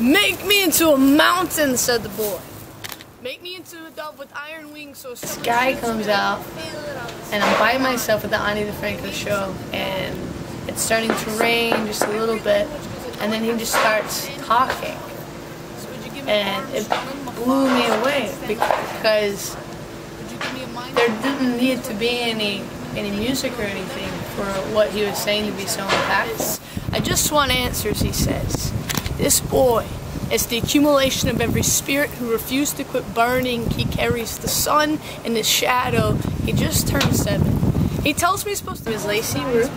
Make me into a mountain, said the boy. Make me into a dove with iron wings so this guy comes out, and I'm by myself at the Ani DeFranco show, and it's starting to rain just a little bit, and then he just starts talking. And it blew me away because there didn't need to be any music or anything for what he was saying to be so impactful. I just want answers, he says. This boy is the accumulation of every spirit who refused to quit burning. He carries the sun in his shadow. He just turned 7. He tells me he's supposed to be Lacey Roop.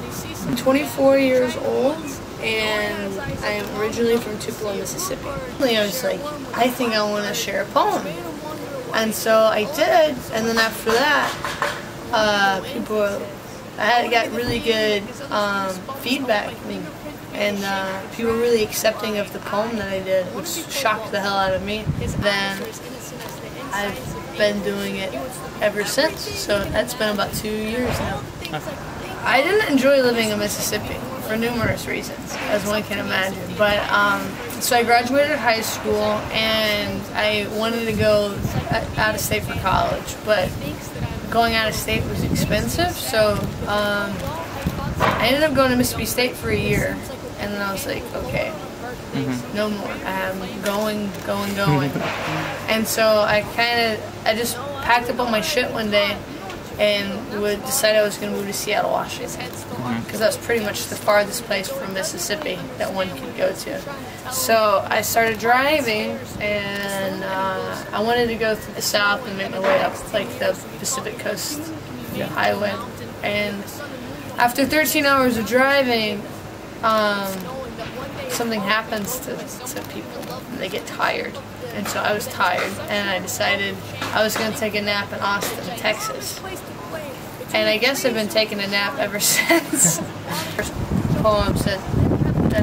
I'm 24 years old, and I am originally from Tupelo, Mississippi. I was like, I think I want to share a poem. And so I did, and then after that, I got really good feedback, and people were really accepting of the poem that I did, which shocked the hell out of me. Then I've been doing it ever since, so that's been about 2 years now. I didn't enjoy living in Mississippi for numerous reasons, as one can imagine. But so I graduated high school, and I wanted to go out of state for college, but going out of state was expensive, so I ended up going to Mississippi State for a year, and then I was like, okay, no more. I'm going. And so I just packed up all my shit one day and decided I was going to move to Seattle, Washington, because that was pretty much the farthest place from Mississippi that one could go to. So I started driving, and I wanted to go through the south and make my way up like the Pacific Coast highway. And after 13 hours of driving, something happens to people, and they get tired. And so I was tired, and I decided I was going to take a nap in Austin, Texas. And I guess I've been taking a nap ever since. First poems that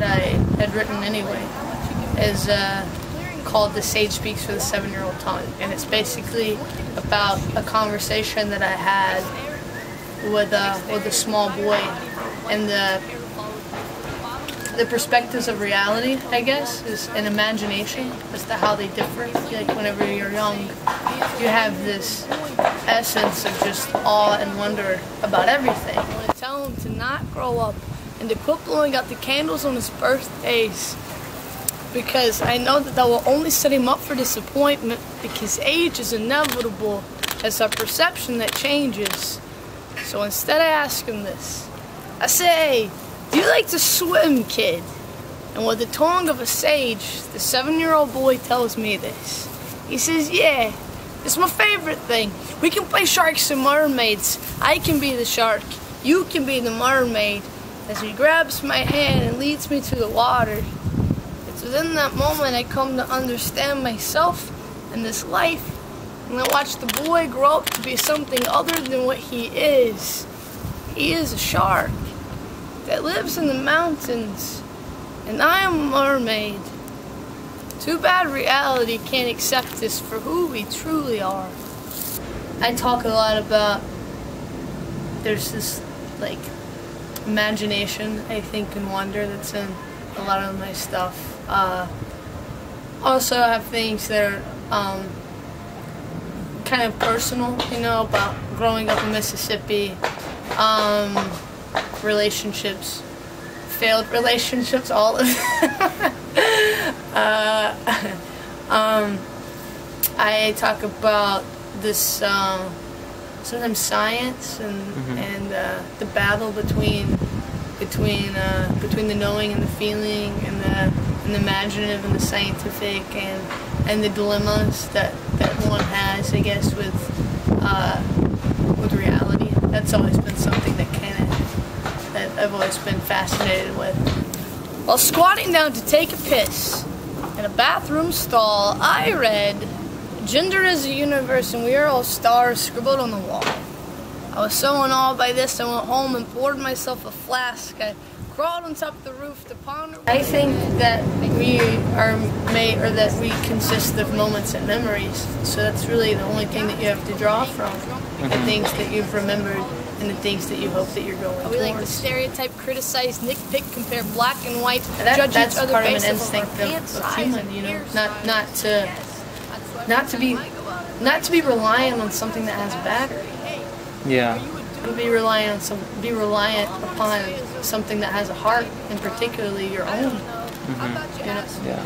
I had written anyway is called "The Sage Speaks for the 7-Year-Old Tongue," and it's basically about a conversation that I had with a small boy, and the perspectives of reality, I guess, is an imagination as to how they differ. Like whenever you're young, you have this essence of just awe and wonder about everything. I want to tell him to not grow up and to quit blowing out the candles on his birthdays, because I know that will only set him up for disappointment, because age is inevitable. It's our perception that changes. So instead I ask him this. I say, do you like to swim, kid? And with the tongue of a sage, the 7-year-old boy tells me this. He says, yeah, it's my favorite thing. We can play sharks and mermaids. I can be the shark. You can be the mermaid. As he grabs my hand and leads me to the water. It's within that moment I come to understand myself and this life. And I watch the boy grow up to be something other than what he is. He is a shark that lives in the mountains, and I am a mermaid. Too bad reality can't accept us for who we truly are. I talk a lot about, there's this like imagination, I think, and wonder that's in a lot of my stuff. Also I have things that are kind of personal, about growing up in Mississippi, relationships, failed relationships, all of them. I talk about this sometimes science and the battle between the knowing and the feeling, and the imaginative and the scientific, and the dilemmas that one has, I guess, with reality. That's always been something that I've always been fascinated with. While squatting down to take a piss in a bathroom stall, I read, "Gender is a universe and we are all stars," scribbled on the wall. I was so in awe by this, I went home and poured myself a flask. I crawled on top of the roof to ponder. I think that we are made, or that we consist of moments and memories. So that's really the only thing that you have to draw from, the things that you've remembered and the things that you hope that you're going towards. We like to stereotype, criticize, nitpick, compare black and white, judge That's each other part of based an on instinct our pant of size human, and you know, ears. not to be reliant on something that has a battery. Yeah. But be reliant upon something that has a heart, and particularly your own. Mm-hmm. You know? Yeah.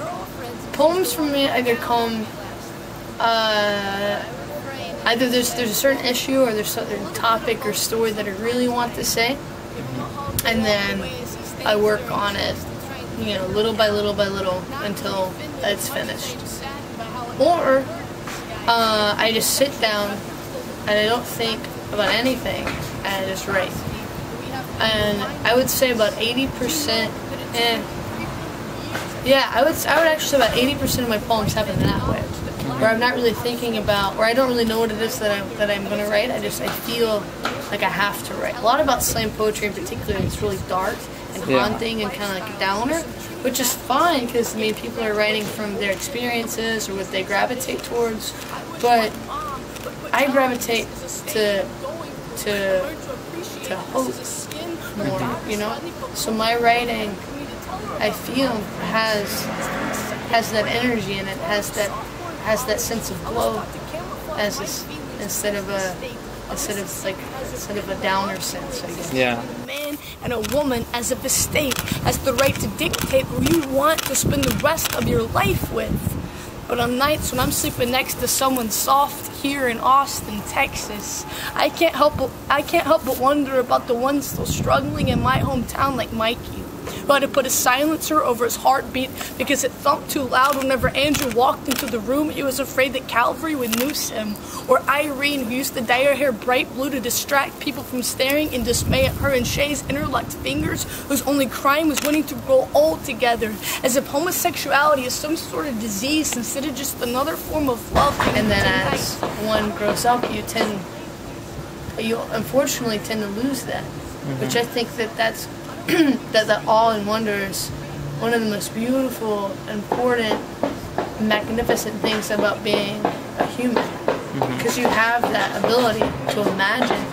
Poems for me either come either there's a certain issue or there's a certain topic or story that I really want to say, and then I work on it, you know, little by little by little until it's finished. Or I just sit down and I don't think about anything and I just write. And I would say about 80%. Yeah, I would actually say about 80% of my poems happen that way, where I'm not really thinking about, or I don't really know what it is that I'm going to write. I feel like I have to write. A lot about slam poetry in particular, it's really dark and haunting and kind of like a downer, which is fine because I mean people are writing from their experiences or what they gravitate towards, but I gravitate to hope more, you know. So my writing, I feel, has that energy in it, has that sense of glow, as instead of a downer sense, I guess. Yeah. A man and a woman as if a state has the right to dictate who you want to spend the rest of your life with. But on nights when I'm sleeping next to someone soft here in Austin, Texas, I can't help but wonder about the ones still struggling in my hometown like Mikey, who had to put a silencer over his heartbeat because it thumped too loud whenever Andrew walked into the room. He was afraid that Calvary would noose him. Or Irene, who used to dye her hair bright blue to distract people from staring in dismay at her and Shay's interlocked fingers, whose only crime was wanting to grow old together, as if homosexuality is some sort of disease instead of just another form of love. And then as one grows up, you unfortunately tend to lose that, which I think that's that awe and wonder is one of the most beautiful, important, magnificent things about being a human, because you have that ability to imagine,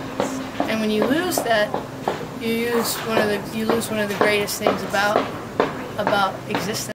and when you lose that, you lose one of the greatest things about existence.